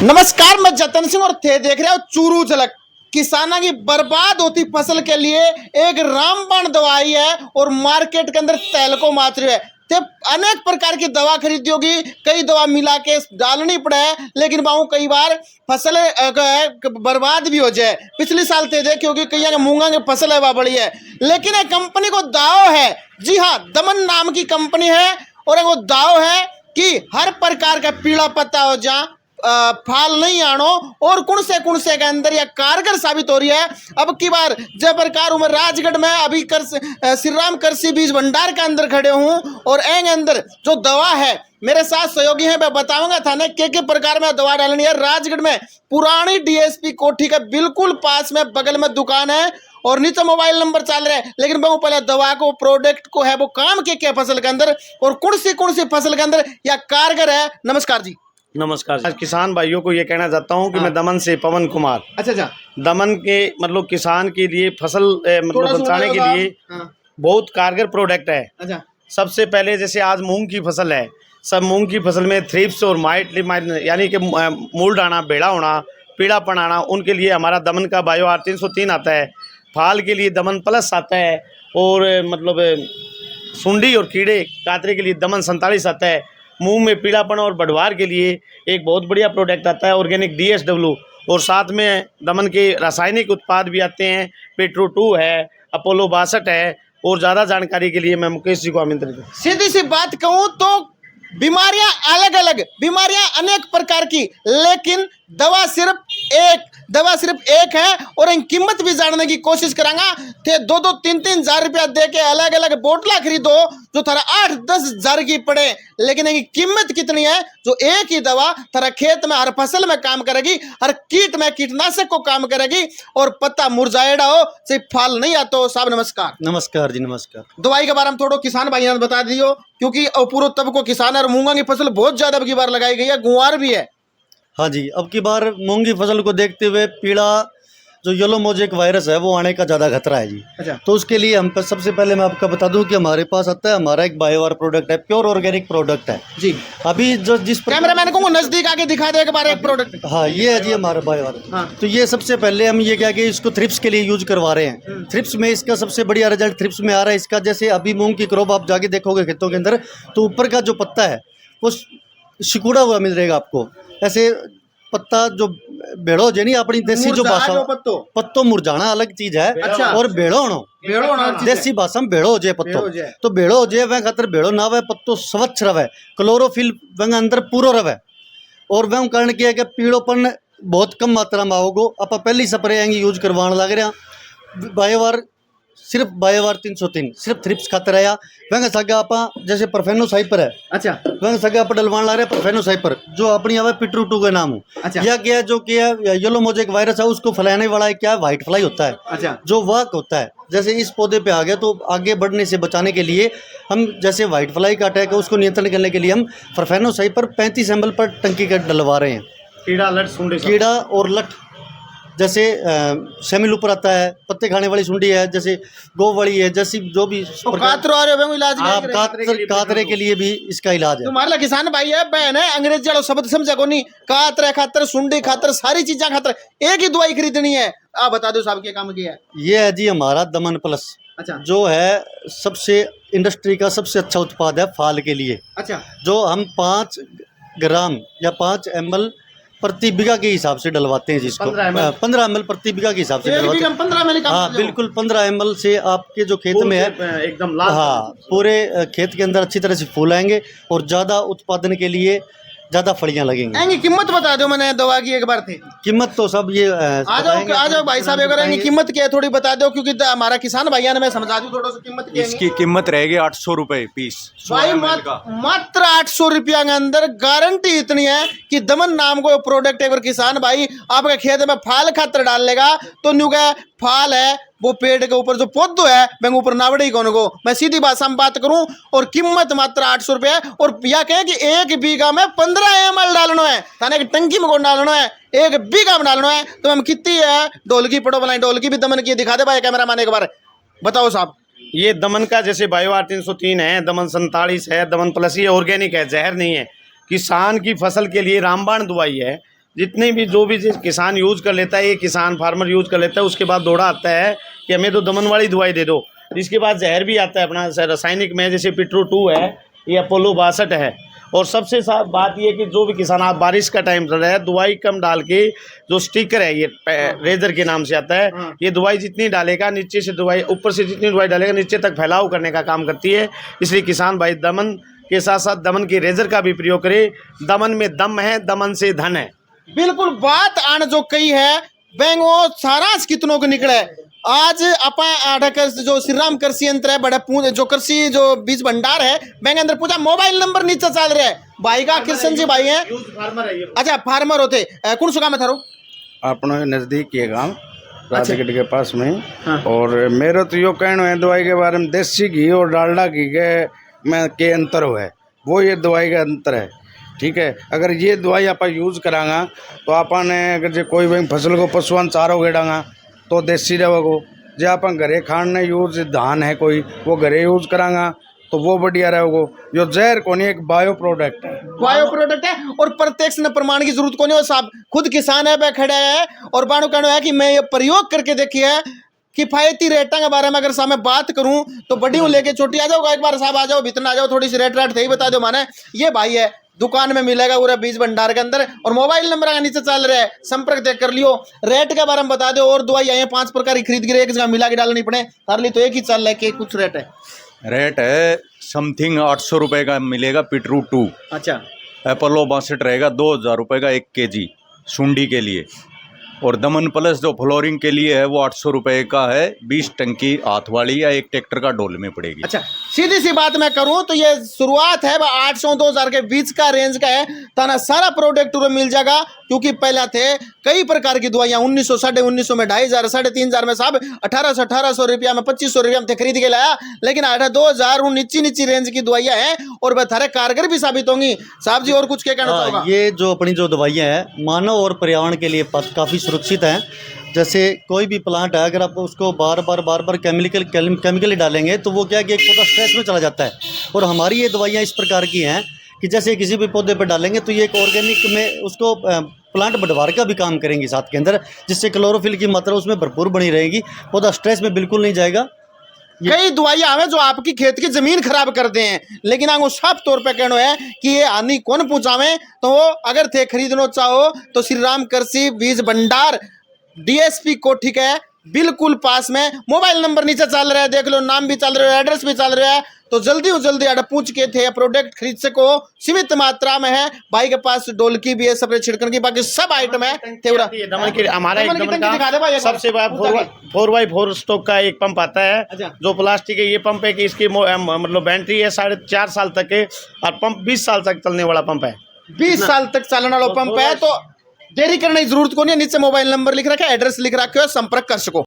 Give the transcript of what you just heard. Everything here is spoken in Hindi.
नमस्कार, मैं जतन सिंह और थे देख रहे हो चूरू झलक। किसानों की बर्बाद होती फसल के लिए एक रामबाण दवाई है और मार्केट के अंदर तेल को मात्र है। ते अनेक प्रकार की दवा खरीदी होगी, कई दवा मिला के डालनी पड़े है, लेकिन बाहू कई बार फसल बर्बाद भी हो जाए। पिछले साल थे देखी होगी, कई मूंगा की फसल है वह बड़ी है, लेकिन एक कंपनी को दाव है, जी हाँ, दमन नाम की कंपनी है और वो दाव है कि हर प्रकार का पीला पत्ता हो जा फाल नहीं आनो और कुण से के अंदर यह कारगर साबित हो रही है। अब की बार जय प्रकार उमर राजगढ़ में अभी श्री राम कृषि बीज भंडार के अंदर खड़े हूँ और एंग अंदर जो दवा है मेरे साथ सहयोगी हैं, मैं बताऊंगा थाने के प्रकार में दवा डालनी है। राजगढ़ में पुरानी डीएसपी कोठी के बिल्कुल पास में बगल में दुकान है और नीचे मोबाइल नंबर चल रहा है, लेकिन वो पहले दवा को प्रोडक्ट को है वो काम के फसल के अंदर और कौन सी फसल के अंदर या कारगर है। नमस्कार जी। नमस्कार। आज किसान भाइयों को ये कहना चाहता हूँ कि मैं दमन से पवन कुमार, अच्छा, दमन के मतलब किसान के लिए फसल मतलब बचाने के लिए बहुत कारगर प्रोडक्ट है। अच्छा, सबसे पहले जैसे आज मूंग की फसल है, सब मूंग की फसल में थ्रिप्स और माइट यानी कि मूल डाना, बेड़ा होना, पीड़ापन आना, उनके लिए हमारा दमन का बायो आर 303 आता है। फाल के लिए दमन प्लस आता है और मतलब सुंडी और कीड़े कातरे के लिए दमन 47 आता है। मूंग में पीलापन और बढ़वार के लिए एक बहुत बढ़िया प्रोडक्ट आता है ऑर्गेनिक DSW, और साथ में दमन के रासायनिक उत्पाद भी आते हैं, पेट्रो 2 है, अपोलो 62 है। और ज़्यादा जानकारी के लिए मैं मुकेश जी को आमंत्रित हूँ। सीधी सी बात कहूँ तो बीमारियां अलग अलग, बीमारियां अनेक प्रकार की, लेकिन दवा सिर्फ एक है और इन कीमत भी जानने की कोशिश करांगा। थे 2-3 हजार रुपया दे के अलग अलग बोतला खरीदो जो थारा 8-10 हजार की पड़े, लेकिन इनकी कीमत कितनी है जो एक ही दवा थारा खेत में हर फसल में काम करेगी, हर कीट में कीटनाशक को काम करेगी और पत्ता मुरझाएड़ा हो सिर्फ फल नहीं आता हो। साहब नमस्कार। नमस्कार जी, नमस्कार। दवाई के बारे में थोड़ा किसान भाई ने बता दियो, क्योंकि पूर्व तब को किसान और मूंगा की फसल बहुत ज्यादा अब की बार लगाई गई है, गुआर भी है। हाँ जी, अब की बार मूंग की फसल को देखते हुए पीला जो येलो मोजेक वायरस है वो आने का ज़्यादा खतरा है जी। अच्छा। तो उसके लिए हम सबसे पहले मैं आपको बता दूं कि हमारे पास आता है, हमारा एक बायोवार प्रोडक्ट है, प्योर ऑर्गेनिक प्रोडक्ट है जी। अभी जो जिस कैमरामैन को नजदीक आके दिखा दे एक बार एक प्रोडक्ट। हाँ, ये है जी हमारा बायोवार। हाँ। तो ये सबसे पहले हम ये क्या कि इसको थ्रिप्स के लिए यूज करवा रहे हैं। थ्रिप्स में इसका सबसे बढ़िया रिजल्ट थ्रिप्स में आ रहा है इसका। जैसे अभी मूंग की क्रॉप आप जाके देखोगे खेतों के अंदर, तो ऊपर का जो पत्ता है वो सिकुड़ा हुआ मिल जाएगा आपको। ऐसे पत्ता जो भेड़ो जे नहीं अपनी देसी जो भाषा, पत्तो मुरझाना अलग चीज है। अच्छा। और भेड़ो देसी भाषा में भेड़ो जे पत्तो, तो भेड़ो जे वह खातर भेड़ो ना वह पत्तो स्वच्छ रवे, क्लोरोफिल वह अंदर पूरा रवे और वह कारण क्या है कि पीड़ोपन बहुत कम मात्रा में आओगो। आप पहली स्प्रे यूज करवाने लग रहे बायोवार, सिर्फ बायोवार 303 सिर्फ थ्रिप्स खातर आया। वह सगा आप जैसे परफेनोसाइपर है। अच्छा। वह सगा आप डलवान ला रहे परफेनोसाइपर जो अपनी आवे पेट्रो 2 का नाम हो। अच्छा। या क्या जो क्या येलो मोजेक वायरस है उसको फैलाने वाला है, क्या व्हाइट फ्लाई होता है। अच्छा। जो वाक होता है, जैसे इस पौधे पे आ गया तो आगे बढ़ने से बचाने के लिए हम जैसे व्हाइट फ्लाई का अटैक है उसको नियंत्रण करने के लिए हम परफेनोसाइपर 35 ml पर टंकी का डलवा रहे हैं। कीड़ा और लट जैसे सेमिल ऊपर आता है, पत्ते खाने वाली सुंडी है, जैसे गोवड़ी है, जैसी जो भी कातरे के लिए भी इसका इलाज है। तुम्हारा किसान भाई है, बहन है, अंग्रेजी वालों शब्द समझा को नहीं, कातरे खातर, सुंडी खातर, सारी चीजें खातर एक ही दवाई खरीदनी है। आप बता दो साहब क्या काम किया है। ये है जी हमारा दमन प्लस। अच्छा। जो है सबसे इंडस्ट्री का सबसे अच्छा उत्पाद है फाल के लिए। अच्छा। जो हम 5 ग्राम या 5 ml प्रति बीघा के हिसाब से डलवाते हैं जिसको 15 ml प्रति बीघा के हिसाब से डलवाते हैं। 15 ml। हाँ बिल्कुल, 15 ml से आपके जो खेत में है एकदम लाल, हाँ पूरे खेत के अंदर अच्छी तरह से फूल आएंगे और ज़्यादा उत्पादन के लिए ज़्यादा फलियां लगेंगी। कीमत बता दो, मैंने दवा की एक बार थी कीमत तो सब ये आ जाओ भाई साहब, अगर कीमत क्या है थोड़ी बता दो, क्योंकि हमारा किसान भैया ने मैं समझा दूं थोड़ा सा कीमत क्या है। इसकी कीमत रहेगी 800 रुपए पीस भाई, मात्र 800 रुपया के अंदर गारंटी इतनी है कि दमन नाम को प्रोडक्ट एक बार किसान भाई आपके खेत में फाल खातर डाल लेगा तो न्यू का फाल है वो पेड़ के ऊपर जो पौधो है मैं ऊपर नावड़े कौन को, मैं सीधी भाषा में बात करूं, और कीमत मात्र 800 रुपया। और या कहें कि एक बीघा में 15 ml डालना है, थाने की टंकी में कौन डालना है, एक बीघा में डालना है, तो हम कितनी है ढोलकी पड़ो बनाई, ढोलकी भी दमन की दिखा दे भाई कैमरा मैन एक बार, बताओ साहब। ये दमन का जैसे बायोवार 303 है, दमन 47 है, दमन प्लस, ये ऑर्गेनिक है, जहर नहीं है। किसान की फसल के लिए रामबाण दवाई है जितने भी जो भी चीज़ किसान यूज़ कर लेता है, ये किसान फार्मर यूज़ कर लेता है, उसके बाद दौड़ा आता है कि हमें तो दमन वाली दवाई दे दो। इसके बाद जहर भी आता है अपना रासायनिक में, जैसे पिट्रो 2 है, ये अपोलो 62 है। और सबसे साफ बात ये कि जो भी किसान, आप बारिश का टाइम चल रहा है, दवाई कम डाल के जो स्टिकर है ये रेजर के नाम से आता है, ये दवाई जितनी डालेगा नीचे से दवाई, ऊपर से जितनी दवाई डालेगा नीचे तक फैलाव करने का काम करती है। इसलिए किसान भाई दमन के साथ साथ दमन की रेजर का भी प्रयोग करे। दमन में दम है, दमन से धन है। बिल्कुल बात आन जो कही है बैंगो सारांश कितनों को निकले। आज अपा आढ़कर जो श्री राम कृषि यंत्र है, बड़ा जो कृषि जो बीज भंडार है, बैंक अंदर पूछा मोबाइल नंबर नीचे चल रहा है। भाई का कृष्ण जी भाई हैं, अच्छा फार्मर होते कौन सा काम है थारो? अपने नज़दीक ये गांव राजगढ़ के पास में। और मेरा तो यो कहना है दवाई के बारे में, देसी घी और डालडा घी के अंतर है, वो ये दवाई का अंतर है। ठीक है, अगर ये दवाई आप यूज़ करांगा तो आपने अगर जो कोई भी फसल को पशुआन चारो गेडांगा तो देसी रहेगो। जो आप घरे खाने यूज धान है कोई वो घरे यूज करांगा तो वो बढ़िया रहेगो। जो जहर को नहीं, एक बायो प्रोडक्ट है, बायो प्रोडक्ट है और प्रत्यक्ष न प्रमाण की जरूरत को नहीं। वो साहब खुद किसान है, खड़े है और बाणु कहना है कि मैं ये प्रयोग करके देखी है। किफायती रेटा के बारे में अगर सामने बात करूं तो बड़ी हूँ लेके छोटी आ जाओ, एक बार साहब आ जाओ, भीतर आ जाओ, थोड़ी सी रेट थे ही बता दो। माने ये भाई है, दुकान में मिलेगा पूरा बीज भंडार के अंदर, और मोबाइल नंबर का नीचे चल रहा है, संपर्क देख कर लियो। रेट के बारे में बता दो, और दवाई आई 5 प्रकार की खरीद के एक जगह मिला के डालनी पड़े तार ली तो एक ही चल रहा है कि कुछ रेट है। रेट है समथिंग 800 रुपये का मिलेगा पिट्रू 2। अच्छा, अपोलो 62 रहेगा 2000 रुपये का 1 kg सुंडी के लिए। और दमन प्लस जो फ्लोरिंग के लिए है वो 800 रुपये का है, 20 टंकी हाथ वाली या एक ट्रैक्टर का डोल में पड़ेगी। अच्छा सीधी सी बात मैं करूं तो ये शुरुआत है 800-2000 के बीच का रेंज का है। ताना सारा प्रोडक्ट मिल जाएगा, क्योंकि पहले थे कई प्रकार की दवाइयां 1900, 1950 में 2500, 3500 में साहब 1800 रुपया में 2500 रुपया में खरीद के लाया। लेकिन 2000 नीची रेंज की दवाइयां हैं और वह थारे कारगर भी साबित होंगी। साहब जी और कुछ क्या कहना चाहोगा? ये जो अपनी जो दवाइयाँ हैं मानव और पर्यावरण के लिए काफ़ी सुरक्षित हैं। जैसे कोई भी प्लांट है, अगर आप उसको बार बार केमिकली डालेंगे तो वो क्या है कि एक पौधा स्ट्रेस में चला जाता है। और हमारी ये दवाइयाँ इस प्रकार की हैं कि जैसे किसी भी पौधे पर डालेंगे तो ये एक ऑर्गेनिक में उसको प्लांट बढ़वार का भी काम करेंगी साथ के अंदर, जिससे क्लोरोफिल की मात्रा उसमें भरपूर बनी रहेगी, पौधा स्ट्रेस में बिल्कुल नहीं जाएगा। कई दवाइयां हमें जो आपकी खेत की जमीन खराब करते हैं, लेकिन आगो साफ तौर पे कहना है कि ये हानि कौन पहुंचावे। तो अगर थे खरीदना चाहो तो श्री राम कृषि बीज भंडार DSP कोठी का है, बिल्कुल पास में। मोबाइल नंबर नीचे चल रहा है, देख लो, नाम भी चल रहा है, एड्रेस भी चल रहा है। तो जल्दी अड़ पूछ के थे प्रोडक्ट खरीद सको। सीमित मात्रा में है, भाई के पास डोलकी भी है, स्प्रे छिड़कन की, बाकी सब आइटम है। दमन की हमारा एक दमन का सबसे बड़ा 4x4 स्टॉक का एक पंप आता है। अच्छा। जो प्लास्टिक है, ये पंप है कि इसकी मतलब बैटरी है 4.5 साल तक है, और पंप 20 साल तक चलने वाला पंप है। 20 साल तक चलने वाला पंप है। तो देरी करने की जरूरत को नहीं है, नीचे मोबाइल नंबर लिख रखा है, एड्रेस लिख रखे हो, संपर्क कर सको।